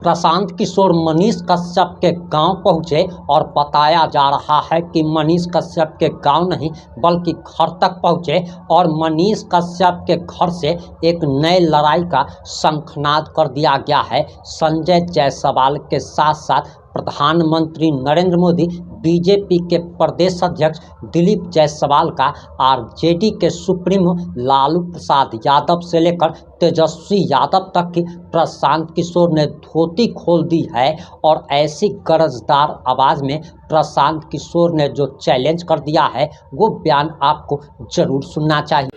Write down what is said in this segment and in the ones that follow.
प्रशांत किशोर मनीष कश्यप के गांव पहुंचे और बताया जा रहा है कि मनीष कश्यप के गांव नहीं बल्कि घर तक पहुंचे और मनीष कश्यप के घर से एक नए लड़ाई का शंखनाद कर दिया गया है। संजय जायसवाल के साथ साथ प्रधानमंत्री नरेंद्र मोदी, बीजेपी के प्रदेश अध्यक्ष दिलीप जायसवाल का, आरजेडी के सुप्रीमो लालू प्रसाद यादव से लेकर तेजस्वी यादव तक की प्रशांत किशोर ने धोती खोल दी है। और ऐसी गरजदार आवाज़ में प्रशांत किशोर ने जो चैलेंज कर दिया है वो बयान आपको जरूर सुनना चाहिए।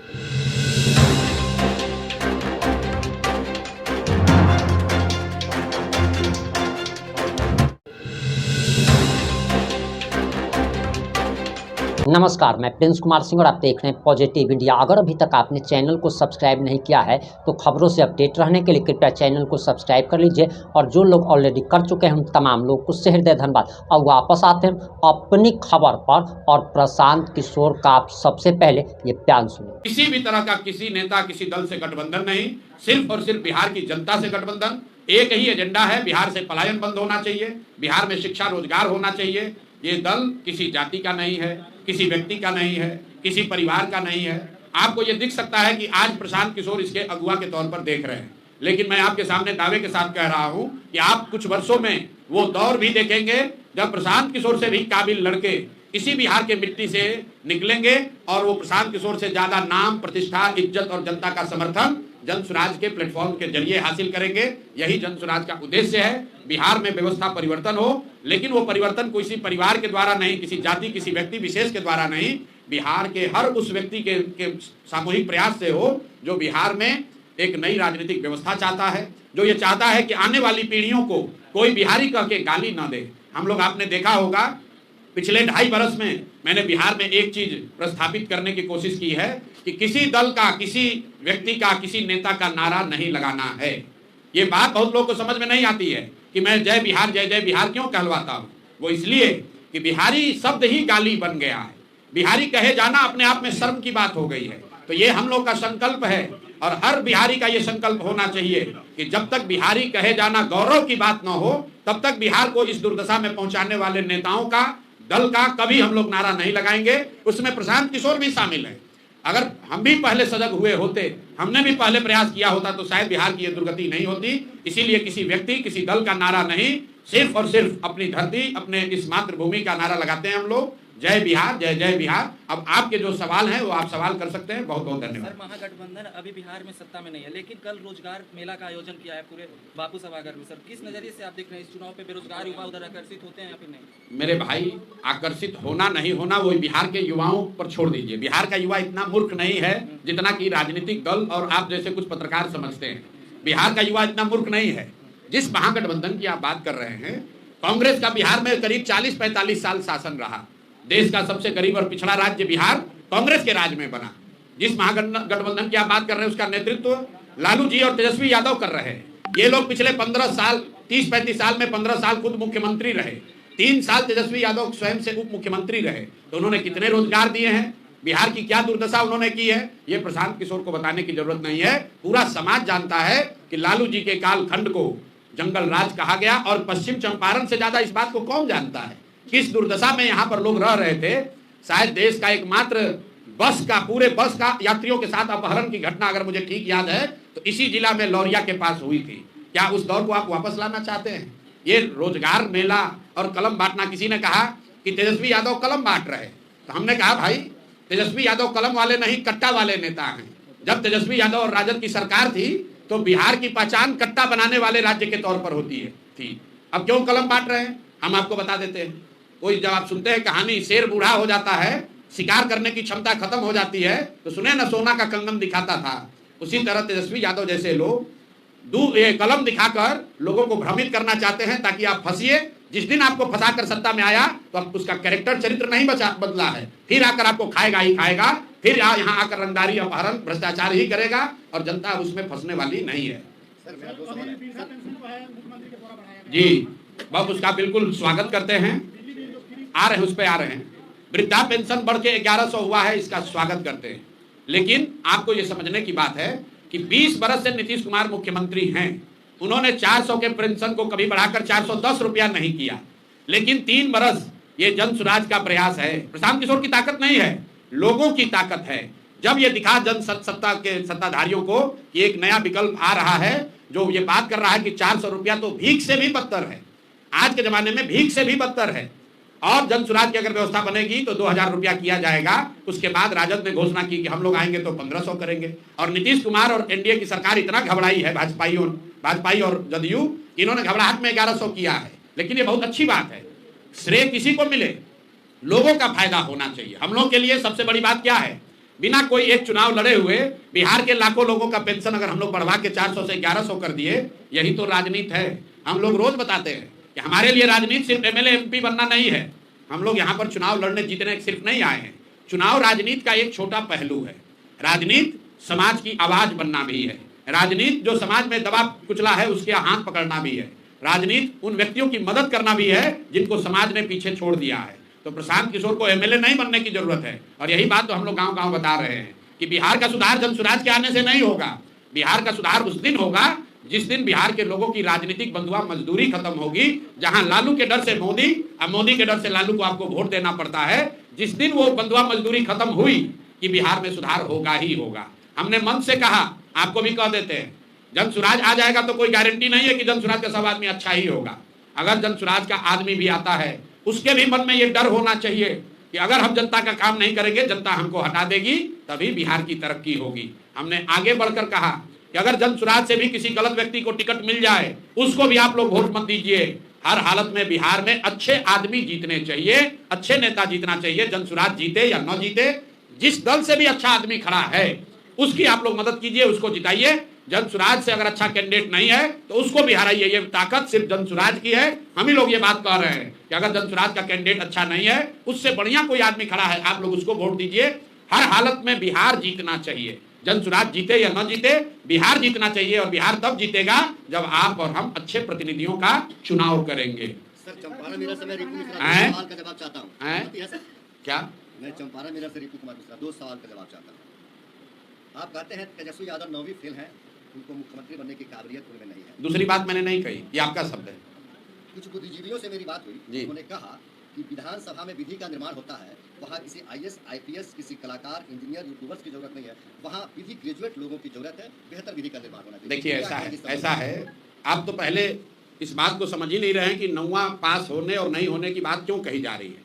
नमस्कार, मैं प्रिंस कुमार सिंह और आप देख रहे हैं पॉजिटिव इंडिया। अगर अभी तक आपने चैनल को सब्सक्राइब नहीं किया है तो खबरों से अपडेट रहने के लिए कृपया चैनल को सब्सक्राइब कर लीजिए और जो लोग ऑलरेडी कर चुके हैं उन तमाम लोग को हृदय धन्यवाद। अब वापस आते हैं अपनी खबर पर और प्रशांत किशोर का आप सबसे पहले ये बयान सुनिए। किसी भी तरह का किसी नेता किसी दल से गठबंधन नहीं, सिर्फ और सिर्फ बिहार की जनता से गठबंधन। एक ही एजेंडा है, बिहार से पलायन बंद होना चाहिए, बिहार में शिक्षा रोजगार होना चाहिए। ये दल किसी जाति का नहीं है, किसी व्यक्ति का नहीं है, किसी परिवार का नहीं है। आपको ये दिख सकता है कि आज प्रशांत किशोर इसके अगुआ के तौर पर देख रहे हैं, लेकिन मैं आपके सामने दावे के साथ कह रहा हूं कि आप कुछ वर्षों में वो दौर भी देखेंगे जब प्रशांत किशोर से भी काबिल लड़के इसी बिहार के मिट्टी से निकलेंगे और वो प्रशांत किशोर से ज्यादा नाम, प्रतिष्ठा, इज्जत और जनता का समर्थन जन स्वराज के प्लेटफॉर्म के जरिए हासिल करेंगे। यही जन स्वराज का उद्देश्य है। बिहार में व्यवस्था परिवर्तन हो, लेकिन वो परिवर्तन किसी परिवार के द्वारा नहीं, किसी जाति, किसी व्यक्ति विशेष के द्वारा नहीं, बिहार के हर उस व्यक्ति के सामूहिक प्रयास से हो जो बिहार में एक नई राजनीतिक व्यवस्था चाहता है, जो ये चाहता है कि आने वाली पीढ़ियों को कोई बिहारी कह के गाली न दे। हम लोग, आपने देखा होगा पिछले 2.5 वर्ष में मैंने बिहार में एक चीज प्रस्थापित करने की कोशिश की है कि किसी दल का, किसी व्यक्ति का, किसी नेता का नारा नहीं लगाना है। ये बात बहुत लोगों को समझ में नहीं आती है कि मैं जय बिहार जय जय बिहार क्यों कहलवाता हूँ। वो इसलिए कि बिहारी शब्द ही गाली बन गया है। बिहारी कहे जाना अपने आप में शर्म की बात हो गई है। तो ये हम लोग का संकल्प है और हर बिहारी का ये संकल्प होना चाहिए कि जब तक बिहारी कहे जाना गौरव की बात न हो, तब तक बिहार को इस दुर्दशा में पहुंचाने वाले नेताओं का, दल का कभी हम लोग नारा नहीं लगाएंगे। उसमें प्रशांत किशोर भी शामिल है। अगर हम भी पहले सजग हुए होते, हमने भी पहले प्रयास किया होता तो शायद बिहार की ये दुर्गति नहीं होती। इसीलिए किसी व्यक्ति, किसी दल का नारा नहीं, सिर्फ और सिर्फ अपनी धरती, अपने इस मातृभूमि का नारा लगाते हैं हम लोग। जय बिहार जय जय बिहार। अब आपके जो सवाल हैं वो आप सवाल कर सकते हैं। बहुत बहुत धन्यवाद। सर, महागठबंधन अभी बिहार में सत्ता में नहीं है, लेकिन कल रोजगार मेला का आयोजन किया है पूरे बापू सभागार में। सर, किस नजरिए से आप देख रहे हैं इस चुनाव पे? बेरोजगार युवा उधर आकर्षित होते हैं या फिर नहीं? मेरे भाई, आकर्षित होना नहीं होना वो बिहार के युवाओं पर छोड़ दीजिए। बिहार का युवा इतना मूर्ख नहीं है जितना कि राजनीतिक दल और आप जैसे कुछ पत्रकार समझते हैं। बिहार का युवा इतना मूर्ख नहीं है। जिस महागठबंधन की आप बात कर रहे हैं, कांग्रेस का बिहार में करीब 40-45 साल शासन रहा। देश का सबसे गरीब और पिछड़ा राज्य बिहार कांग्रेस के राज में बना। जिस महागठबंधन की आप बात कर रहे हैं उसका नेतृत्व लालू जी और तेजस्वी यादव कर रहे हैं। ये लोग पिछले 15 साल, 30-35 साल में 15 साल खुद मुख्यमंत्री रहे, 3 साल तेजस्वी यादव स्वयं से उप मुख्यमंत्री रहे। तो उन्होंने कितने रोजगार दिए हैं, बिहार की क्या दुर्दशा उन्होंने की है, ये प्रशांत किशोर को बताने की जरूरत नहीं है। पूरा समाज जानता है कि लालू जी के कालखंड को जंगल राज कहा गया और पश्चिम चंपारण से ज्यादा इस बात को कौन जानता है, किस दुर्दशा में यहाँ पर लोग रह रहे थे। शायद देश का एकमात्र बस का, पूरे बस का यात्रियों के साथ अपहरण की घटना, अगर मुझे ठीक याद है, तो इसी जिला में लौरिया के पास हुई थी। क्या उस दौर को आप वापस लाना चाहते हैं? ये रोजगार मेला और कलम बांटना, किसी ने कहा कि तेजस्वी यादव कलम बांट रहे, तो हमने कहा भाई तेजस्वी यादव कलम वाले नहीं, कट्टा वाले नेता हैं। जब तेजस्वी यादव और राजद की सरकार थी तो बिहार की पहचान कट्टा बनाने वाले राज्य के तौर पर होती है थी। अब क्यों कलम बांट रहे हैं हम आपको बता देते हैं। कोई जब आप सुनते हैं कहानी, शेर बूढ़ा हो जाता है, शिकार करने की क्षमता खत्म हो जाती है, तो सुने ना सोना का कंगन दिखाता था। उसी तरह तेजस्वी यादव जैसे लोग कलम दिखाकर लोगों को भ्रमित करना चाहते हैं ताकि आप फंसिए। जिस दिन आपको फंसाकर सत्ता में आया तो अब उसका कैरेक्टर, चरित्र नहीं बदला है, फिर आकर आपको खाएगा ही खाएगा, फिर यहाँ आकर रंगदारी, अपहरण, भ्रष्टाचार ही करेगा और जनता उसमें फंसने वाली नहीं है। जी, बहुत उसका बिल्कुल स्वागत करते हैं। आ रहे हैं, उस पर आ रहे हैं। वृद्धा पेंशन बढ़ के 1100 हुआ है, इसका स्वागत करते हैं। लेकिन आपको ये समझने की बात है कि 20 बरस से नीतीश कुमार मुख्यमंत्री हैं, उन्होंने 400 के पेंशन को कभी बढ़ाकर 410 रुपया नहीं किया, लेकिन 3 बरस ये जन स्वराज का प्रयास है। प्रशांत किशोर की ताकत नहीं है, लोगों की ताकत है। जब ये दिखा जन सत्ता के सत्ताधारियों को कि एक नया विकल्प आ रहा है, जो ये बात कर रहा है कि 400 रुपया तो भीख से भी बदतर है, आज के जमाने में भीख से भी बदतर है, और जन स्वराज की अगर व्यवस्था बनेगी तो 2000 रुपया किया जाएगा। उसके बाद राजद ने घोषणा की कि हम लोग आएंगे तो 1500 करेंगे। और नीतीश कुमार और एनडीए की सरकार इतना घबराई है, भाजपाई और जदयू, इन्होंने घबराहट में 1100 किया है। लेकिन ये बहुत अच्छी बात है, श्रेय किसी को मिले, लोगों का फायदा होना चाहिए। हम लोग के लिए सबसे बड़ी बात क्या है, बिना कोई एक चुनाव लड़े हुए बिहार के लाखों लोगों का पेंशन अगर हम लोग बढ़वा के 400 से 1100 कर दिए, यही तो राजनीति है। हम लोग रोज बताते हैं कि हमारे लिए राजनीति सिर्फ एमएलए एमपी बनना नहीं है। हम लोग यहाँ पर चुनाव लड़ने जीतने सिर्फ नहीं आए हैं। चुनाव राजनीति का एक छोटा पहलू है। राजनीति समाज की आवाज बनना भी है। राजनीति जो समाज में दबा कुचला है उसके हाथ पकड़ना भी है। राजनीति उन व्यक्तियों की मदद करना भी है जिनको समाज ने पीछे छोड़ दिया है। तो प्रशांत किशोर को एमएलए नहीं बनने की जरूरत है। और यही बात तो हम लोग गांव-गांव बता रहे हैं कि बिहार का सुधार जन स्वराज के आने से नहीं होगा। बिहार का सुधार उस दिन होगा जिस दिन बिहार के लोगों की राजनीतिक बंधुआ मजदूरी खत्म होगी। जहां लालू के डर से मोदी और मोदी के डर से लालू को आपको वोट देना पड़ता है, जिस दिन वो बंधुआ मजदूरी खत्म हुई कि बिहार में सुधार होगा ही होगा। हमने मन से कहा, आपको भी कह देते हैं, जन स्वराज आ जाएगा तो कोई गारंटी नहीं है कि जन स्वराज का सब आदमी अच्छा ही होगा। अगर जन स्वराज का आदमी भी आता है, उसके भी मन में ये डर होना चाहिए कि अगर हम जनता का काम नहीं करेंगे, जनता हमको हटा देगी, तभी बिहार की तरक्की होगी। हमने आगे बढ़कर कहा कि अगर जन स्वराज से भी किसी गलत व्यक्ति को टिकट मिल जाए, उसको भी आप लोग वोट मत दीजिए। हर हालत में बिहार में अच्छे आदमी जीतने चाहिए, अच्छे नेता जीतना चाहिए। जन स्वराज जीते या न जीते, जिस दल से भी अच्छा आदमी खड़ा है उसकी आप लोग मदद कीजिए, उसको जिताइए। जन स्वराज से अगर अच्छा कैंडिडेट नहीं है तो उसको भी हराइए। ये ताकत सिर्फ जन स्वराज की है। हम ही लोग ये बात कह रहे हैं कि अगर जन स्वराज का कैंडिडेट अच्छा नहीं है, उससे बढ़िया कोई आदमी खड़ा है, आप लोग उसको वोट दीजिए। हर हालत में बिहार जीतना चाहिए। जन स्वराज जीते या न जीते, बिहार जीतना चाहिए। और बिहार तब जीतेगा जब आप और हम अच्छे प्रतिनिधियों का चुनाव करेंगे। सर, चंपारण मिरर से मैं रिपु मिश्रा 2 सवाल का जवाब चाहता हूं। क्या? मैं चंपारण मिरर से रिपु कुमार मिश्रा 2 सवाल का जवाब चाहता हूं। आप कहते हैं तेजस्वी यादव 9वीं फेल हैं, उनको मुख्यमंत्री बनने की काबिलियत उनमें नहीं है। दूसरी बात मैंने नहीं कही, ये आपका शब्द है। कुछ बुद्धिजीवियों से मेरी बात हुई, उन्होंने कहा कि विधानसभा में विधि का निर्माण होता है, वहाँ किसी आईएएस, आईपीएस, किसी कलाकार, इंजीनियर, यूट्यूबर्स की जरूरत नहीं है, वहाँ विधि ग्रेजुएट लोगों की जरूरत है। बेहतर विधि का निर्माण होना चाहिए। देखिए, ऐसा है, आप तो पहले इस बात को समझ ही नहीं रहे हैं कि 9वां पास होने और नहीं होने की बात क्यों कही जा रही है।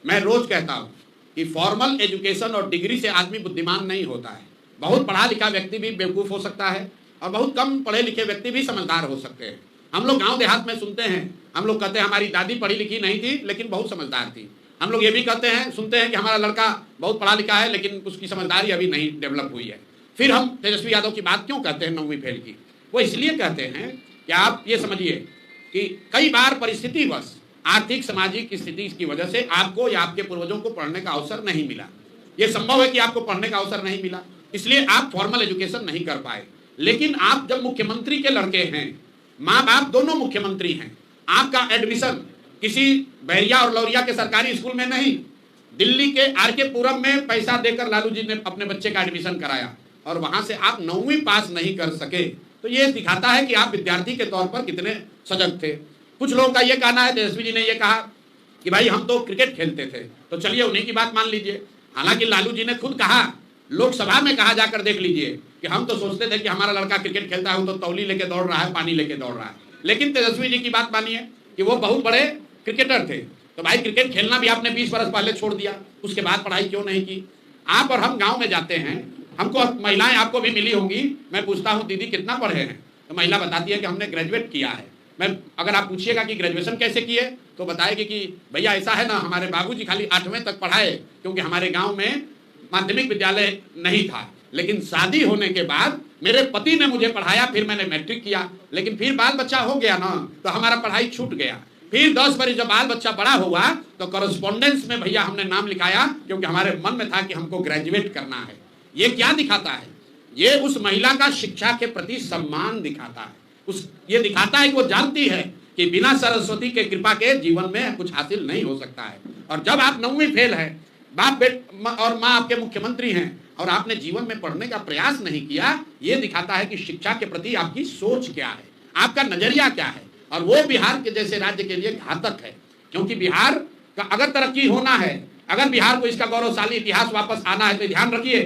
मैं रोज कहता हूँ कि फॉर्मल एजुकेशन और डिग्री से आदमी बुद्धिमान नहीं होता है। बहुत पढ़ा लिखा व्यक्ति भी बेवकूफ़ हो सकता है और बहुत कम पढ़े लिखे व्यक्ति भी समझदार हो सकते हैं। हम लोग गांव देहात में सुनते हैं, हम लोग कहते हैं हमारी दादी पढ़ी लिखी नहीं थी लेकिन बहुत समझदार थी। हम लोग ये भी कहते हैं, सुनते हैं कि हमारा लड़का बहुत पढ़ा लिखा है लेकिन उसकी समझदारी अभी नहीं डेवलप हुई है। फिर हम तेजस्वी यादव की बात क्यों कहते हैं 9वीं फेल की? वो इसलिए कहते हैं कि आप ये समझिए कि कई बार परिस्थिति बस आर्थिक सामाजिक स्थिति की वजह से आपको या आपके पूर्वजों को पढ़ने का अवसर नहीं मिला। ये संभव है कि आपको पढ़ने का अवसर नहीं मिला, इसलिए आप फॉर्मल एजुकेशन नहीं कर पाए। लेकिन आप जब मुख्यमंत्री के लड़के हैं, माँ बाप दोनों मुख्यमंत्री हैं, आपका एडमिशन किसी बहरिया और लौरिया के सरकारी स्कूल में नहीं, दिल्ली के आरके पुरम में पैसा देकर लालू जी ने अपने बच्चे का एडमिशन कराया और वहां से आप 9वीं पास नहीं कर सके। तो ये दिखाता है कि आप विद्यार्थी के तौर पर कितने सजग थे। कुछ लोगों का ये कहना है, तेजस्वी जी ने ये कहा कि भाई हम तो क्रिकेट खेलते थे, तो चलिए उन्हीं की बात मान लीजिए। हालांकि लालू जी ने खुद कहा, लोकसभा में कहा, जाकर देख लीजिए कि हम तो सोचते थे कि हमारा लड़का क्रिकेट खेलता है, वो तो तौली लेके दौड़ रहा है, पानी लेके दौड़ रहा है। लेकिन तेजस्वी जी की बात मानिए कि वो बहुत बड़े क्रिकेटर थे। तो भाई क्रिकेट खेलना भी आपने 20 बरस पहले छोड़ दिया, उसके बाद पढ़ाई क्यों नहीं की? आप और हम गाँव में जाते हैं, हमको महिलाएं आपको भी मिली होंगी, मैं पूछता हूँ दीदी कितना पढ़े हैं, तो महिला बताती है कि हमने ग्रेजुएट किया है। मैं अगर आप पूछिएगा कि ग्रेजुएशन कैसे किए, तो बताएगी कि भैया ऐसा है ना, हमारे बाबूजी खाली 8वें तक पढ़ाए क्योंकि हमारे गांव में माध्यमिक विद्यालय नहीं था। लेकिन शादी होने के बाद मेरे पति ने मुझे पढ़ाया, फिर मैंने मैट्रिक किया, लेकिन फिर बाल बच्चा हो गया ना, तो हमारा पढ़ाई छूट गया। फिर 10 बरस जब बाल बच्चा बड़ा हुआ तो करस्पॉन्डेंस में भैया हमने नाम लिखाया क्योंकि हमारे मन में था कि हमको ग्रेजुएट करना है। ये क्या दिखाता है? ये उस महिला का शिक्षा के प्रति सम्मान दिखाता है। ये दिखाता है कि वो जानती है कि बिना सरस्वती के कृपा के जीवन में कुछ हासिल नहीं हो सकता है। और जब आप 9वीं फेल है, बाप और माँ आपके मुख्यमंत्री हैं और आपने जीवन में पढ़ने का प्रयास नहीं किया, ये दिखाता है कि शिक्षा के प्रति आपकी सोच क्या है। आपका नजरिया क्या है? और वो बिहार के जैसे राज्य के लिए घातक है, क्योंकि बिहार का अगर तरक्की होना है, अगर बिहार को इसका गौरवशाली इतिहास वापस आना है, तो ध्यान रखिए,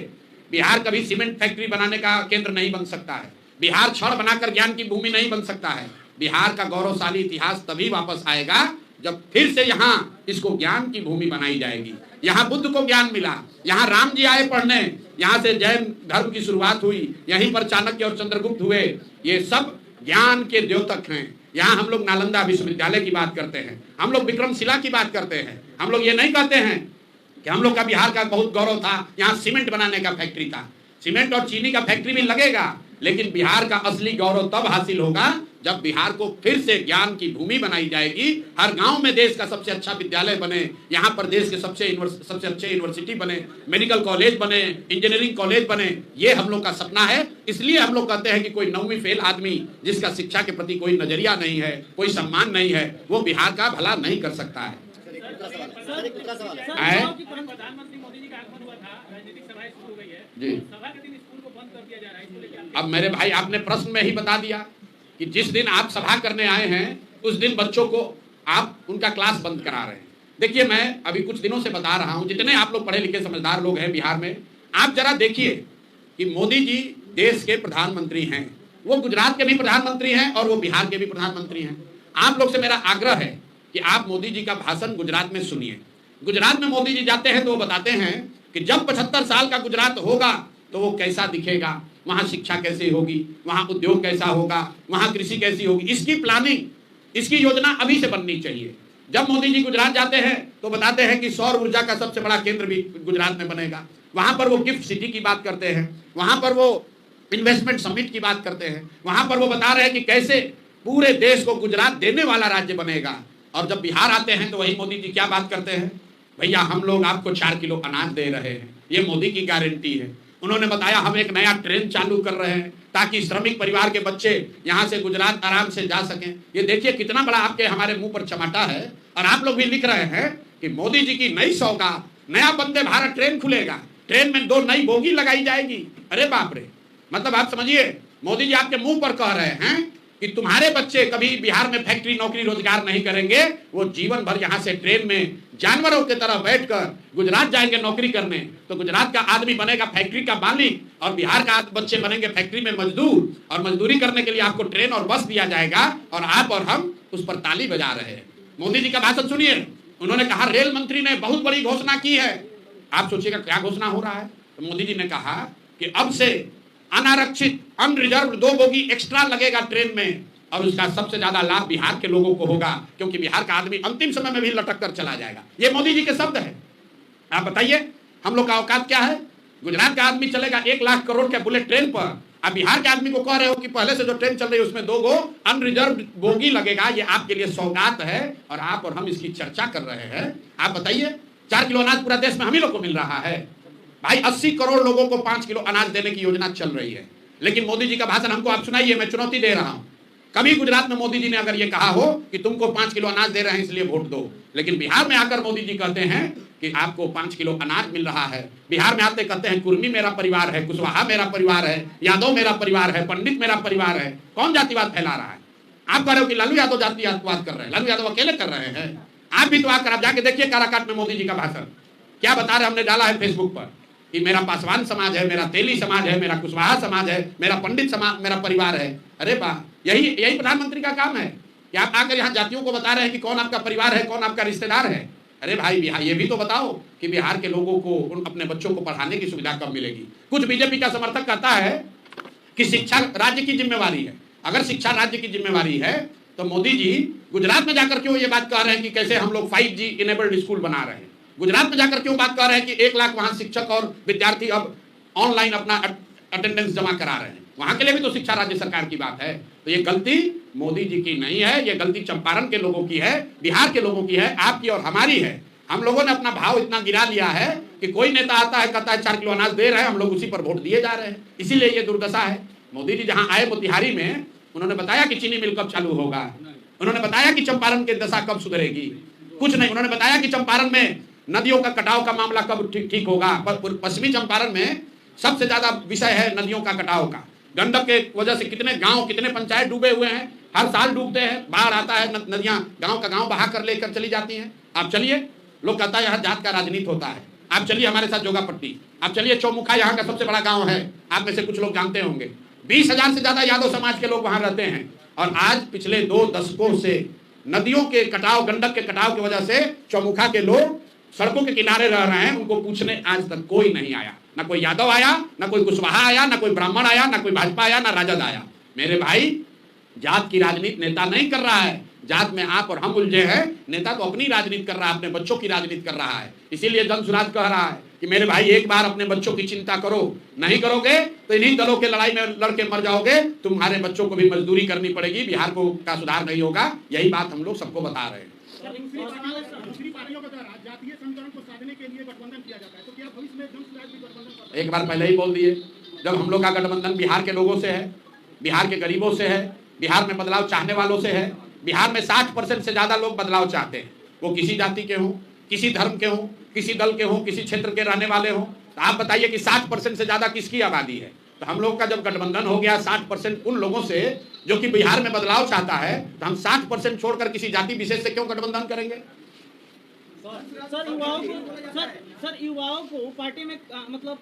बिहार कभी सीमेंट फैक्ट्री बनाने का केंद्र नहीं बन सकता है। बिहार छड़ बनाकर ज्ञान की भूमि नहीं बन सकता है। बिहार का गौरवशाली इतिहास तभी वापस आएगा जब फिर से यहाँ इसको ज्ञान की भूमि बनाई जाएगी। यहाँ बुद्ध को ज्ञान मिला, यहाँ राम जी आए पढ़ने, यहाँ से जैन धर्म की शुरुआत हुई, यहीं पर चाणक्य और चंद्रगुप्त हुए। ये सब ज्ञान के द्योतक हैं। यहाँ हम लोग नालंदा विश्वविद्यालय की बात करते हैं, हम लोग विक्रमशिला की बात करते हैं। हम लोग ये नहीं कहते हैं कि हम लोग का बिहार का बहुत गौरव था, यहाँ सीमेंट बनाने का फैक्ट्री था। सीमेंट और चीनी का फैक्ट्री भी लगेगा, लेकिन बिहार का असली गौरव तब हासिल होगा जब बिहार को फिर से ज्ञान की भूमि बनाई जाएगी। हर गांव में देश का सबसे अच्छा विद्यालय बने, यहाँ पर देश के सबसे अच्छे यूनिवर्सिटी बने, मेडिकल कॉलेज बने, इंजीनियरिंग कॉलेज बने। ये हम लोग का सपना है। इसलिए हम लोग कहते हैं कि कोई 9वीं फेल आदमी जिसका शिक्षा के प्रति कोई नजरिया नहीं है, कोई सम्मान नहीं है, वो बिहार का भला नहीं कर सकता है। प्रधानमंत्री मोदी जी का आगमन हुआ था, राजनीतिक सभाएं शुरू हो गई है जी। सभा के दिन स्कूल को बंद कर दिया जा रहा है, इसको लेकर अब मेरे भाई आपने प्रश्न में ही बता दिया कि जिस दिन आप सभा करने आए हैं उस दिन बच्चों को आप उनका क्लास बंद करा रहे हैं। देखिए, मैं अभी कुछ दिनों से बता रहा हूं, जितने आप लोग पढ़े लिखे समझदार लोग हैं बिहार में, आप जरा देखिए कि मोदी जी देश के प्रधानमंत्री हैं, वो गुजरात के भी प्रधानमंत्री हैं और वो बिहार के भी प्रधानमंत्री हैं। आप लोग से मेरा आग्रह है कि आप मोदी जी का भाषण गुजरात में सुनिए। गुजरात में मोदी जी जाते हैं तो वो बताते हैं कि जब 75 साल का गुजरात होगा तो वो कैसा दिखेगा, वहाँ शिक्षा कैसे होगी, वहाँ उद्योग कैसा होगा, वहाँ कृषि कैसी होगी। इसकी प्लानिंग, इसकी योजना अभी से बननी चाहिए। जब मोदी जी गुजरात जाते हैं तो बताते हैं कि सौर ऊर्जा का सबसे बड़ा केंद्र भी गुजरात में बनेगा। वहाँ पर वो गिफ्ट सिटी की बात करते हैं, वहाँ पर वो इन्वेस्टमेंट समिट की बात करते हैं, वहाँ पर वो बता रहे हैं कि कैसे पूरे देश को गुजरात देने वाला राज्य बनेगा। और जब बिहार आते हैं तो वही मोदी जी क्या बात करते हैं, भैया हम लोग आपको 4 किलो अनाज दे रहे हैं, ये मोदी की गारंटी है। उन्होंने बताया हम एक नया ट्रेन चालू कर रहे हैं ताकि श्रमिक परिवार के बच्चे यहाँ से गुजरात आराम से जा सकें। ये देखिए कितना बड़ा आपके हमारे मुंह पर चमाटा है। और आप लोग भी लिख रहे हैं कि मोदी जी की नई सौगात, नया वंदे भारत ट्रेन खुलेगा, ट्रेन में 2 नई बोगी लगाई जाएगी। अरे बाप रे, मतलब आप समझिए, मोदी जी आपके मुंह पर कह रहे हैं कि तुम्हारे बच्चे कभी बिहार में फैक्ट्री नौकरी रोजगार नहीं करेंगे, वो जीवन भर यहाँ से ट्रेन में जानवरों की तरह बैठकर गुजरात जाएंगे नौकरी करने। तो गुजरात का आदमी बनेगा फैक्ट्री का मालिक और बिहार का बच्चे बनेंगे फैक्ट्री में मजदूर, और मजदूरी करने के लिए आपको ट्रेन और बस दिया जाएगा और आप और हम उस पर ताली बजा रहे हैं। मोदी जी का भाषण सुनिए, उन्होंने कहा रेल मंत्री ने बहुत बड़ी घोषणा की है। आप सोचिएगा क्या घोषणा हो रहा है। तो मोदी जी ने कहा कि अब से अनारक्षित अनरिजर्व 2 बोगी एक्स्ट्रा लगेगा ट्रेन में, और उसका सबसे ज्यादा लाभ बिहार के लोगों को होगा, क्योंकि बिहार का आदमी अंतिम समय में भी लटक कर चला जाएगा। ये मोदी जी के शब्द है। आप बताइए हम लोग का औकात क्या है। गुजरात का आदमी चलेगा 1 लाख करोड़ के बुलेट ट्रेन पर, आप बिहार के आदमी को कह रहे हो कि पहले से जो ट्रेन चल रही है उसमें 2 गो अनरिजर्व बोगी लगेगा। ये आपके लिए सौगात है और आप और हम इसकी चर्चा कर रहे हैं। आप बताइए 4 किलो अनाज पूरा देश में हम ही लोग को मिल रहा है। भाई 80 करोड़ लोगों को 5 किलो अनाज देने की योजना चल रही है, लेकिन मोदी जी का भाषण हमको आप सुनाइए। मैं चुनौती दे रहा हूं, कभी गुजरात में मोदी जी ने अगर ये कहा हो कि तुमको 5 किलो अनाज दे रहे हैं इसलिए वोट दो, लेकिन बिहार में आकर मोदी जी कहते हैं कि आपको 5 किलो अनाज मिल रहा है। बिहार में आते कहते हैं कुर्मी मेरा परिवार है, कुशवाहा मेरा परिवार है, यादव मेरा परिवार है, पंडित मेरा परिवार है। कौन जातिवाद फैला रहा है? आप कह रहे हो कि लालू यादव जातिवाद कर रहे हैं, लालू यादव अकेले कर रहे हैं। आप भी तो आकर आप जाके देखिए काराकाट में मोदी जी का भाषण क्या बता रहे। हमने डाला है फेसबुक पर कि मेरा पासवान समाज है, मेरा तेली समाज है, मेरा कुशवाहा समाज है, मेरा पंडित समाज मेरा परिवार है। अरे वाह, यही प्रधानमंत्री का काम है कि आप आकर यहाँ जातियों को बता रहे हैं कि कौन आपका परिवार है, कौन आपका रिश्तेदार है। अरे भाई बिहार ये भी तो बताओ कि बिहार के लोगों को अपने बच्चों को पढ़ाने की सुविधा कब मिलेगी। कुछ बीजेपी का समर्थक कहता है कि शिक्षा राज्य की जिम्मेवारी है। अगर शिक्षा राज्य की जिम्मेवारी है तो मोदी जी गुजरात में जाकर क्यों ये बात कह रहे हैं कि कैसे हम लोग 5G इनेबल्ड स्कूल बना रहे हैं। गुजरात में जाकर क्यों बात कर रहे हैं कि 1 लाख वहां शिक्षक और विद्यार्थी अब ऑनलाइन अपना अटेंडेंस जमा करा रहे हैं। वहां के लिए भी तो शिक्षा राज्य सरकार की बात है। तो ये गलती मोदी जी की नहीं है, ये गलती चंपारण के लोगों की है, बिहार के लोगों की है, आपकी और हमारी है। हम लोगों ने अपना भाव इतना गिरा लिया है कि कोई नेता आता है कहता है 4 किलो अनाज दे रहे हैं, हम लोग उसी पर वोट दिए जा रहे हैं। इसीलिए ये दुर्दशा है। मोदी जी जहां आए मोतिहारी में, उन्होंने बताया कि चीनी मिल कब चालू होगा, उन्होंने बताया कि चंपारण की दशा कब सुधरेगी, कुछ नहीं। उन्होंने बताया कि चंपारण में नदियों का कटाव का मामला कब ठीक होगा। पश्चिमी चंपारण में सबसे ज्यादा विषय है नदियों का कटाव का। गंडक के वजह से कितने गांव, कितने पंचायत डूबे हुए हैं, हर साल डूबते हैं, बाढ़ आता है, नदियां गांव का गांव बहा कर लेकर चली जाती हैं। आप चलिए, लोग कहता है यहाँ जात का राजनीति होता है, आप चलिए हमारे साथ जोगापट्टी, आप चलिए चौमुखा यहाँ का सबसे बड़ा गांव है, आप में से कुछ लोग जानते होंगे, 20,000 से ज्यादा यादव समाज के लोग वहां रहते हैं। और आज पिछले 2 दशकों से नदियों के कटाव, गंडक के कटाव की वजह से चौमुखा के लोग सड़कों के किनारे रह रहे हैं, उनको पूछने आज तक कोई नहीं आया, ना कोई यादव आया, ना कोई कुशवाहा आया, ना कोई ब्राह्मण आया, ना कोई भाजपा आया, ना राजद आया। मेरे भाई, जात की राजनीति नेता नहीं कर रहा है, जात में आप और हम उलझे हैं, नेता तो अपनी राजनीति कर रहा है, अपने बच्चों की राजनीति कर रहा है। इसीलिए जन सुराज कह रहा है कि मेरे भाई एक बार अपने बच्चों की चिंता करो, नहीं करोगे तो इन्हीं दलों के लड़ाई में लड़के मर जाओगे, तुम्हारे बच्चों को भी मजदूरी करनी पड़ेगी, बिहार को का सुधार नहीं होगा। यही बात हम लोग सबको बता रहे हैं। दूसरी पार्टियों के द्वारा जातीय समीकरण को साधने के लिए गठबंधन किया जाता है, तो क्या भविष्य में जन सुराज भी गठबंधन करता है? एक बार पहले ही बोल दिए, जब हम लोग का गठबंधन बिहार के लोगों से है, बिहार के गरीबों से है, बिहार में बदलाव चाहने वालों से है। बिहार में 60% से ज्यादा लोग बदलाव चाहते हैं, वो किसी जाति के हों, किसी धर्म के हों, किसी दल के हों, किसी क्षेत्र के रहने वाले हों। तो आप बताइए कि 60% से ज्यादा किसकी आबादी है? तो हम लोग का जब गठबंधन हो गया 60% उन लोगों से जो कि बिहार में बदलाव चाहता है, तो हम 60% छोड़कर किसी जाति विशेष से क्यों गठबंधन करेंगे? सर युवाओं को पार्टी में मतलब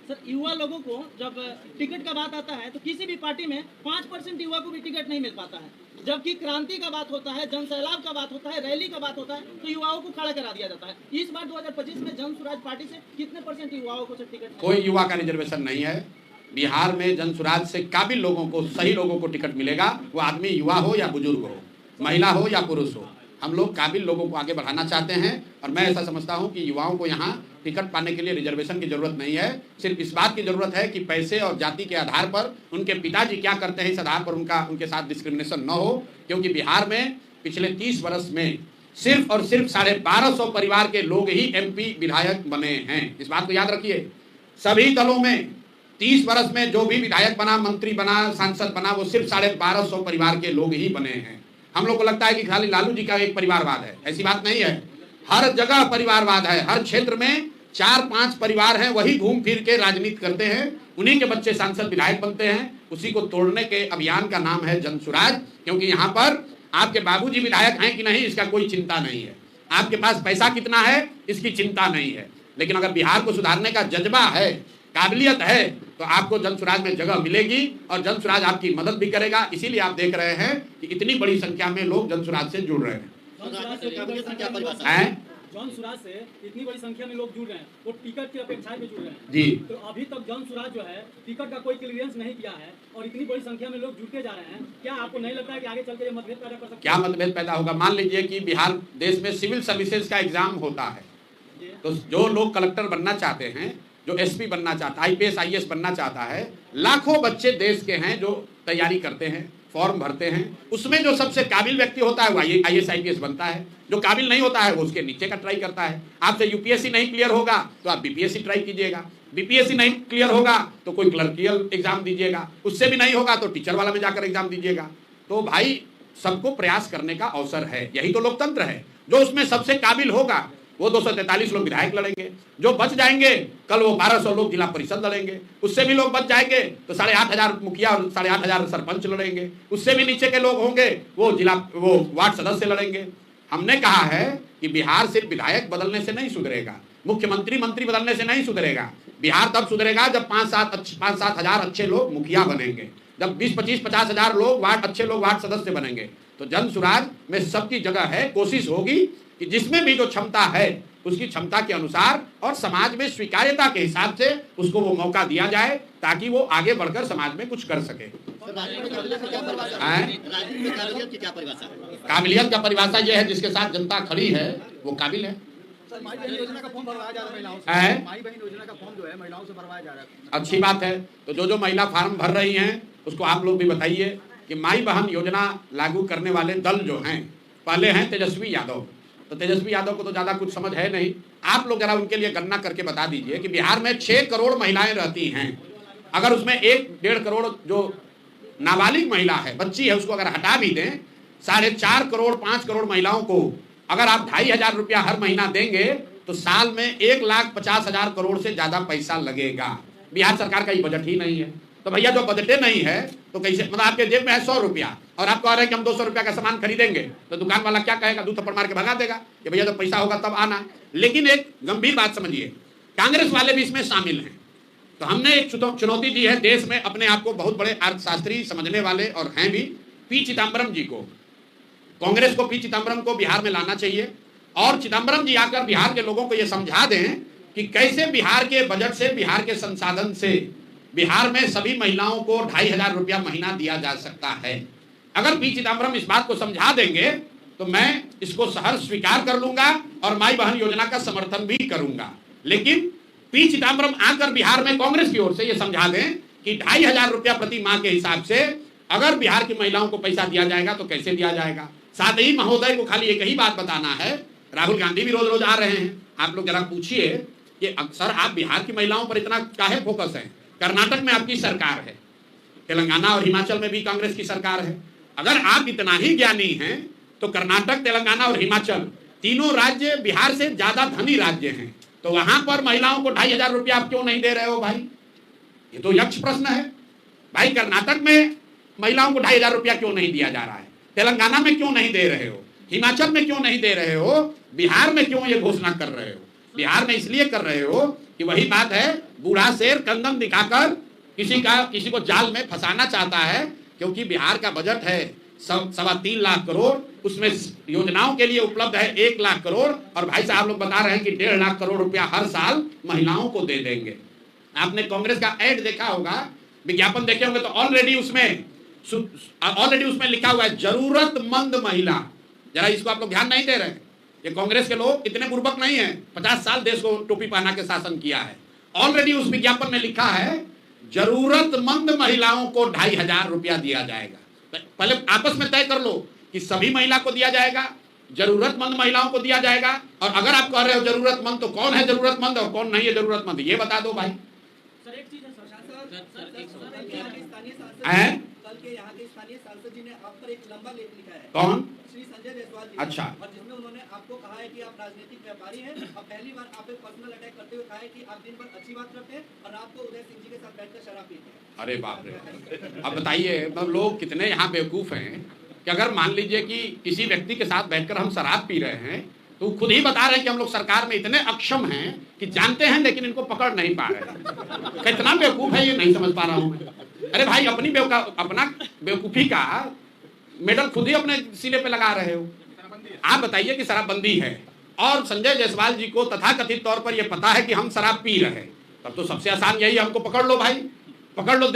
सर युवा लोगों को जब टिकट का बात आता है तो किसी भी पार्टी में 5% युवा को भी टिकट नहीं मिल पाता है, जबकि क्रांति का बात होता है, जन सैलाब का बात होता है, रैली का बात होता है, तो युवाओं को खड़ा करा दिया जाता है। इस बार 2025 में जन सुराज पार्टी से कितने % युवाओं को टिकट? कोई युवा का रिजर्वेशन नहीं है बिहार में। जन सुराज से काबिल लोगों को, सही लोगों को टिकट मिलेगा, वो आदमी युवा हो या बुजुर्ग हो, महिला हो या पुरुष हो। हम लोग काबिल लोगों को आगे बढ़ाना चाहते हैं और मैं ऐसा समझता हूं कि युवाओं को यहाँ टिकट पाने के लिए रिजर्वेशन की जरूरत नहीं है, सिर्फ इस बात की जरूरत है कि पैसे और जाति के आधार पर उनके पिताजी क्या करते हैं इस आधार पर उनके साथ डिस्क्रिमिनेशन न हो। क्योंकि बिहार में पिछले 30 वर्ष में सिर्फ और सिर्फ 1250 परिवार के लोग ही MP विधायक बने हैं। इस बात को याद रखिए। सभी दलों में 30 वर्ष में जो भी विधायक बना, मंत्री बना, सांसद बना, वो सिर्फ 1250 परिवार के लोग ही बने हैं। हम लोग को लगता है कि खाली लालू जी का एक परिवारवाद है, ऐसी बात नहीं है। हर जगह परिवारवाद है, हर क्षेत्र में 4-5 परिवार हैं, वही घूम फिर के राजनीति करते हैं, उन्हीं के बच्चे सांसद विधायक बनते हैं। उसी को तोड़ने के अभियान का नाम है जन सुराज। क्योंकि यहाँ पर आपके बाबूजी विधायक हैं कि नहीं इसका कोई चिंता नहीं है, आपके पास पैसा कितना है इसकी चिंता नहीं है, लेकिन अगर बिहार को सुधारने का जज्बा है, काबिलियत है, तो आपको जन सुराज में जगह मिलेगी और जन सुराज आपकी मदद भी करेगा। इसीलिए आप देख रहे हैं कि इतनी बड़ी संख्या में लोग जन सुराज से जुड़ रहे हैं। जन सुराज से इतनी बड़ी संख्या में लोग जुड़ रहे हैं, वो टिकट की अपेक्षा में जुड़ रहे हैं जी। तो अभी तक जन सुराज जो है टिकट का कोई क्लियरेंस नहीं किया है और इतनी बड़ी संख्या में लोग जुड़ते जा रहे हैं। क्या आपको नहीं लगता है कि आगे चल के मतभेद पैदा कर सकते हैं? क्या मतभेद पैदा होगा? मान लीजिए कि बिहार देश में सिविल सर्विसेज का एग्जाम होता है, तो जो लोग कलेक्टर बनना चाहते हैं, जो SP बनना चाहता है, IPS IAS बनना चाहता है, लाखों बच्चे देश के हैं जो तैयारी करते हैं, फॉर्म भरते हैं। उसमें जो सबसे काबिल व्यक्ति होता है वो IAS IPS बनता है, जो काबिल नहीं होता है वो उसके नीचे का ट्राई करता है। आपसे UPSC नहीं क्लियर होगा तो आप BPSC ट्राई कीजिएगा, BPSC नहीं क्लियर होगा तो कोई क्लर्कियल एग्जाम दीजिएगा, उससे भी नहीं होगा तो टीचर वाला में जाकर एग्जाम दीजिएगा। तो भाई सबको प्रयास करने का अवसर है, यही तो लोकतंत्र है। जो उसमें सबसे काबिल होगा वो 243 लोग विधायक लड़ेंगे, जो बच जाएंगे कल वो 1200 लोग जिला परिषद लड़ेंगे, उससे भी लोग बच जाएंगे तो 8500 मुखिया और 8500 सरपंच लड़ेंगे, उससे भी नीचे के लोग होंगे वो वार्ड सदस्य लड़ेंगे। हमने कहा है कि बिहार सिर्फ विधायक बदलने से नहीं सुधरेगा, मुख्यमंत्री मंत्री बदलने से नहीं सुधरेगा। बिहार तब सुधरेगा जब 5-7 हजार अच्छे लोग मुखिया बनेंगे, जब 20-25-50 हजार लोग अच्छे लोग वार्ड सदस्य बनेंगे। तो जन सुराज में सबकी जगह है। कोशिश होगी कि जिसमें भी जो क्षमता है उसकी क्षमता के अनुसार और समाज में स्वीकार्यता के हिसाब से उसको वो मौका दिया जाए ताकि वो आगे बढ़कर समाज में कुछ कर सके। काबिलियत का परिभाषा ये है जिसके साथ जनता खड़ी है वो काबिल है। माई बहन योजना का फॉर्म भरवाया जा रहा है महिलाओं से। माई बहन योजना का फॉर्म जो है महिलाओं से भरवाया जा रहा है। अच्छी बात है। तो जो महिला फार्म भर रही हैं उसको आप लोग भी बताइए कि माई बहन योजना लागू करने वाले दल जो हैं, पहले हैं तेजस्वी यादव। तो तेजस्वी यादव को तो ज़्यादा कुछ समझ है नहीं, आप लोग जरा उनके लिए गणना करके बता दीजिए कि बिहार में 6 करोड़ महिलाएं रहती हैं। अगर उसमें 1-1.5 करोड़ जो नाबालिग महिला है, बच्ची है, उसको अगर हटा भी दें, 4.5 करोड़ 5 करोड़ महिलाओं को अगर आप 2,500 रुपया हर महीना देंगे तो साल में 1,50,000 करोड़ से ज़्यादा पैसा लगेगा। बिहार सरकार का ये बजट ही नहीं है। तो भैया जो बजटे नहीं है तो कैसे, मतलब आपके जेब में है 100 रुपया और आप कह रहे हैं कि हम 200 रुपया का सामान खरीदेंगे, तो दुकान वाला क्या कहेगा? 2 थप्पड़ मार के भगा देगा कि भैया जब पैसा होगा तब आना। लेकिन एक गंभीर बात समझिए, कांग्रेस वाले भी इसमें शामिल हैं। तो हमने एक चुनौती दी है देश में अपने आप को बहुत बड़े अर्थशास्त्री समझने वाले और हैं भी, पी चिदम्बरम जी को, कांग्रेस को पी चिदम्बरम को बिहार में लाना चाहिए और चिदम्बरम जी आकर बिहार के लोगों को यह समझा दें कि कैसे बिहार के बजट से, बिहार के संसाधन से बिहार में सभी महिलाओं को 2500 रुपया महीना दिया जा सकता है। अगर पी चिदम्बरम इस बात को समझा देंगे तो मैं इसको सहर्ष स्वीकार कर लूंगा और माई बहन योजना का समर्थन भी करूंगा। लेकिन पी चिदम्बरम आकर बिहार में कांग्रेस की ओर से यह समझा दें कि 2500 रुपया प्रति माह के हिसाब से अगर बिहार की महिलाओं को पैसा दिया जाएगा तो कैसे दिया जाएगा। साथ ही महोदय को खाली एक ही बात बताना है, राहुल गांधी भी रोज रोज आ रहे हैं, आप लोग जरा पूछिए कि अक्सर आप बिहार की महिलाओं पर इतना काहे फोकस है? कर्नाटक में आपकी सरकार है, तेलंगाना और हिमाचल में भी कांग्रेस की सरकार है। अगर आप इतना ही ज्ञानी हैं तो कर्नाटक, तेलंगाना और हिमाचल तीनों राज्य बिहार से ज्यादा धनी राज्य हैं, तो वहां पर महिलाओं को 2500 रुपया आप क्यों नहीं दे रहे हो भाई? ये तो यक्ष प्रश्न है भाई। कर्नाटक में महिलाओं को 2500 रुपया क्यों नहीं दिया जा रहा है? तेलंगाना में क्यों नहीं दे रहे हो? हिमाचल में क्यों नहीं दे रहे हो? बिहार में क्यों ये घोषणा कर रहे हो? बिहार में इसलिए कर रहे हो कि वही बात है, बूढ़ा शेर कंदम दिखाकर किसी को जाल में फंसाना चाहता है, क्योंकि बिहार का बजट है 3.25 लाख करोड़, उसमें योजनाओं के लिए उपलब्ध है 1 लाख करोड़ और भाई साहब लोग बता रहे हैं कि 1.5 लाख करोड़ रुपया हर साल महिलाओं को दे देंगे। आपने कांग्रेस का एड देखा होगा, विज्ञापन देखे होंगे, तो ऑलरेडी उसमें लिखा हुआ है जरूरतमंद महिला। जरा इसको आप लोग ध्यान नहीं दे रहे हैं। ये कांग्रेस के लोग इतने बुर्बक नहीं है, 50 साल देश को टोपी पहना के शासन किया है। ऑलरेडी उस विज्ञापन में लिखा है जरूरतमंद महिलाओं को 2500 रुपया दिया जाएगा। पहले आपस में तय कर लो कि सभी महिला को दिया जाएगा, जरूरतमंद महिलाओं को दिया जाएगा। और अगर आप कह रहे हो जरूरतमंद, तो कौन है जरूरतमंद और कौन नहीं है जरूरतमंद, ये बता दो भाई। सर एक चीज है, कल के यहाँ के स्थानीय सांसद जी ने आप पर एक लंबा लेख लिखा है। कौन? श्री संजय जायसवाल जी। अच्छा। और जिसमें उन्होंने आपको कहा है कि आप राजनीतिक व्यापारी हैं। अब पहली बार आप पे पर्सनल अटैक करते हुए कहा है कि आप दिन भर अच्छी बात करते हैं और रात को उदय सिंह जी के साथ बैठकर शराब पीते हैं। अरे बाप रे, अब बताइए, मतलब लोग कितने यहाँ बेवकूफ हैं कि अगर मान लीजिए कि किसी व्यक्ति के साथ बैठकर हम शराब पी रहे हैं तो खुद ही बता रहे हैं कि हम लोग सरकार में इतने अक्षम हैं कि जानते हैं लेकिन इनको पकड़ नहीं पा रहे। कितना बेवकूफ है ये नहीं समझ पा रहा हूँ मैं। अरे भाई, अपना बेवकूफी का मेडल खुद ही अपने सीने पे लगा रहे हो। आप बताइए कि शराबबंदी है और संजय जायसवाल जी को तथाकथित तौर पर यह पता है कि हम शराब पी रहे हैं, तब तो सबसे आसान यही, हमको पकड़ लो भाई, पकड़ लो,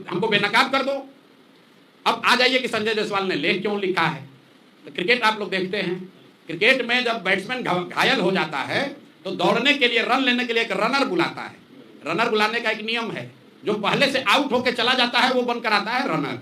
हमको बेनकाब कर दो। अब आ जाइए कि संजय जायसवाल ने लेख क्यों लिखा है। तो क्रिकेट आप लोग देखते हैं, क्रिकेट में जब बैट्समैन घायल हो जाता है तो दौड़ने के लिए, रन लेने के लिए एक रनर बुलाता है। रनर बुलाने का एक नियम है, जो पहले से आउट होकर चला जाता है वो बन कर आता है रनर।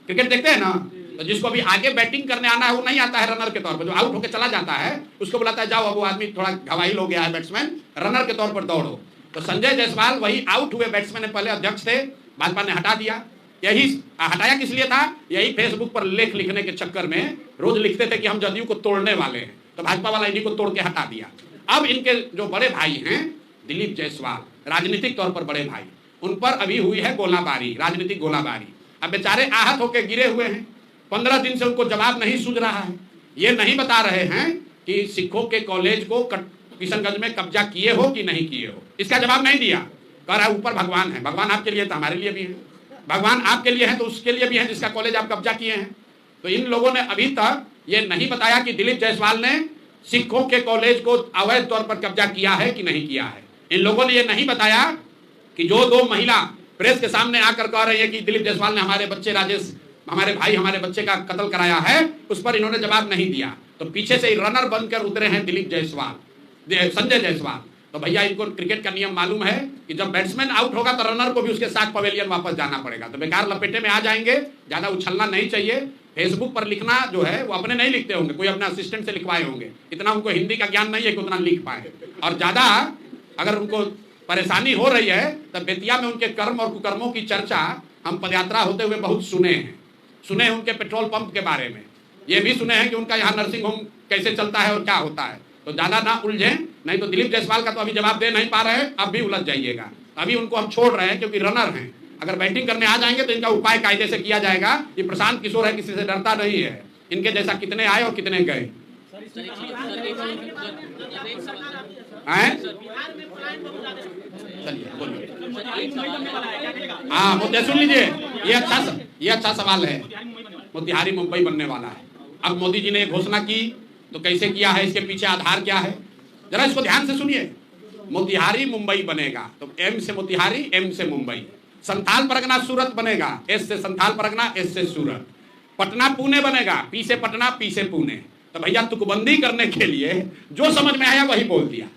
क्रिकेट देखते हैं ना, तो जिसको अभी आगे बैटिंग करने आना है वो नहीं आता है रनर के तौर पर, जो आउट होकर चला जाता है उसको बुलाता है, जाओ अब वो आदमी थोड़ा घायल हो गया है बैट्समैन, रनर के तौर पर दौड़ो। तो संजय जायसवाल वही आउट हुए बैट्समैन ने पहले अध्यक्ष थे, भाजपा ने हटा दिया। यही हटाया किस लिए था? यही फेसबुक पर लेख लिखने के चक्कर में रोज लिखते थे कि हम जदयू को तोड़ने वाले हैं, तो भाजपा वाला इन्हीं को तोड़ के हटा दिया। अब इनके जो बड़े भाई हैं दिलीप जायसवाल, राजनीतिक तौर पर बड़े भाई, उन पर अभी हुई है गोलाबारी, राजनीतिक गोलाबारी। अब बेचारे आहत होकर गिरे हुए हैं, 15 दिन से उनको जवाब नहीं सूझ रहा है। ये नहीं बता रहे हैं कि सिखों के कॉलेज को किशनगंज में कब्जा किए हो कि नहीं किए हो, इसका जवाब नहीं दिया। कह रहा है ऊपर भगवान है। भगवान आपके लिए तो हमारे लिए भी है, भगवान आपके लिए है तो उसके लिए भी है जिसका कॉलेज आप कब्जा किए हैं। तो इन लोगों ने अभी तक ये नहीं बताया कि दिलीप जायसवाल ने सिखों के कॉलेज को अवैध तौर पर कब्जा किया है कि नहीं किया है। इन लोगों ने ये नहीं बताया कि जो 2 महिला प्रेस के सामने आकर कह रही है कि दिलीप जायसवाल ने हमारे बच्चे राजेश, हमारे भाई, हमारे बच्चे का कत्ल कराया है, उस पर इन्होंने जवाब नहीं दिया। तो पीछे से रनर बनकर उतरे हैं दिलीप जायसवाल, संजय जायसवाल। तो भैया इनको क्रिकेट का नियम मालूम है कि जब बैट्समैन आउट होगा तो रनर को भी उसके साथ पवेलियन वापस जाना पड़ेगा। तो बेकार लपेटे में आ जाएंगे, ज्यादा उछलना नहीं चाहिए। फेसबुक पर लिखना जो है वो अपने नहीं लिखते होंगे, कोई अपने असिस्टेंट से लिखवाए होंगे, इतना उनको हिंदी का ज्ञान नहीं है कि उतना लिख पाए। और ज्यादा अगर उनको परेशानी हो रही है तब बेतिया में उनके कर्म और कुकर्मों की चर्चा हम पदयात्रा होते हुए बहुत सुने हैं उनके पेट्रोल पंप के बारे में, ये भी सुने हैं कि उनका यहाँ नर्सिंग होम कैसे चलता है और क्या होता है। तो ज्यादा ना उलझें, नहीं तो दिलीप जायसवाल का तो अभी जवाब दे नहीं पा रहे हैं, अब भी उलझ जाइएगा। अभी उनको हम छोड़ रहे हैं क्योंकि रनर हैं, अगर बैटिंग करने आ जाएंगे तो इनका उपाय कायदे से किया जाएगा। ये प्रशांत किशोर है, किसी से डरता नहीं है। इनके जैसा कितने आए और कितने गए हैं? चलिए बोलिए। हाँ मुद्दे सुन लीजिए, ये अच्छा सवाल है। मोतिहारी मुंबई बनने वाला है। अब मोदी जी ने घोषणा की तो कैसे किया है, इसके पीछे आधार क्या है, जरा इसको ध्यान से सुनिए। मोतिहारी मुंबई बनेगा तो एम से मोतिहारी, एम से मुंबई। संथाल परगना सूरत बनेगा, एस से संथाल परगना, एस से सूरत। पटना पुणे बनेगा, पी से पटना, पी से पुणे। तो भैया तुकबंदी करने के लिए जो समझ में आया वही बोल दिया।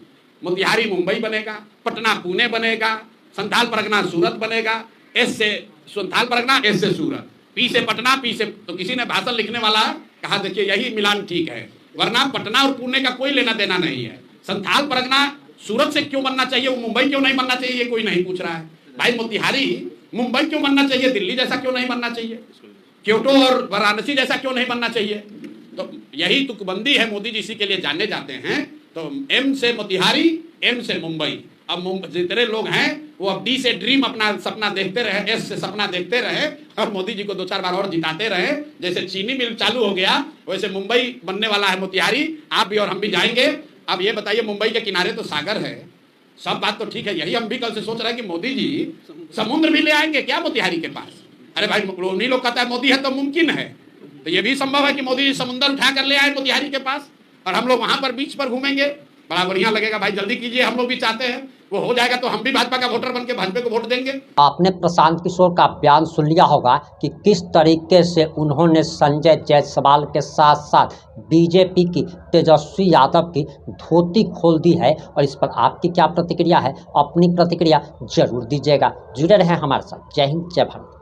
मोतिहारी मुंबई बनेगा, पटना पुणे बनेगा, संथाल परगना सूरत बनेगा, एस से संथाल परगना, एस से सूरत, पी से पटना, पी से। तो किसी ने भाषण लिखने वाला कहा देखिए यही मिलान ठीक है, वरना पटना और पुणे का कोई लेना देना नहीं है। संथाल परगना सूरत से क्यों बनना चाहिए, वो मुंबई क्यों नहीं बनना चाहिए, ये कोई नहीं पूछ रहा है। भाई मोतिहारी मुंबई क्यों बनना चाहिए, दिल्ली जैसा क्यों नहीं बनना चाहिए, क्योटो और वाराणसी जैसा क्यों नहीं बनना चाहिए। तो यही तुकबंदी है, मोदी जी इसी के लिए जाने जाते हैं। तो एम से मोतिहारी, एम से मुंबई। अब जितने लोग हैं वो अब डी से ड्रीम अपना सपना देखते रहे, एस से सपना देखते रहे और मोदी जी को 2-4 बार और जिताते रहे। जैसे चीनी मिल चालू हो गया वैसे मुंबई बनने वाला है मोतिहारी। आप भी और हम भी जाएंगे। अब ये बताइए, मुंबई के किनारे तो सागर है, सब बात तो ठीक है। यही हम भी कल से सोच रहे हैं कि मोदी जी समुद्र भी ले आएंगे क्या मोतिहारी के पास। अरे भाई उन्हीं लोग कहता है मोदी है तो मुमकिन है, तो ये भी संभव है कि मोदी जी समुद्र उठा कर ले आए मोतिहारी के पास और हम लोग वहां पर बीच पर घूमेंगे, बड़ा बढ़िया लगेगा। भाई जल्दी कीजिए, हम लोग भी चाहते हैं, वो हो जाएगा तो हम भी भाजपा का वोटर बन के भाजपा को वोट देंगे। आपने प्रशांत किशोर का बयान सुन लिया होगा कि किस तरीके से उन्होंने संजय जायसवाल के साथ साथ बीजेपी की तेजस्वी यादव की धोती खोल दी है। और इस पर आपकी क्या प्रतिक्रिया है, अपनी प्रतिक्रिया जरूर दीजिएगा। जुड़े रहें हमारे साथ। जय हिंद, जय भारत।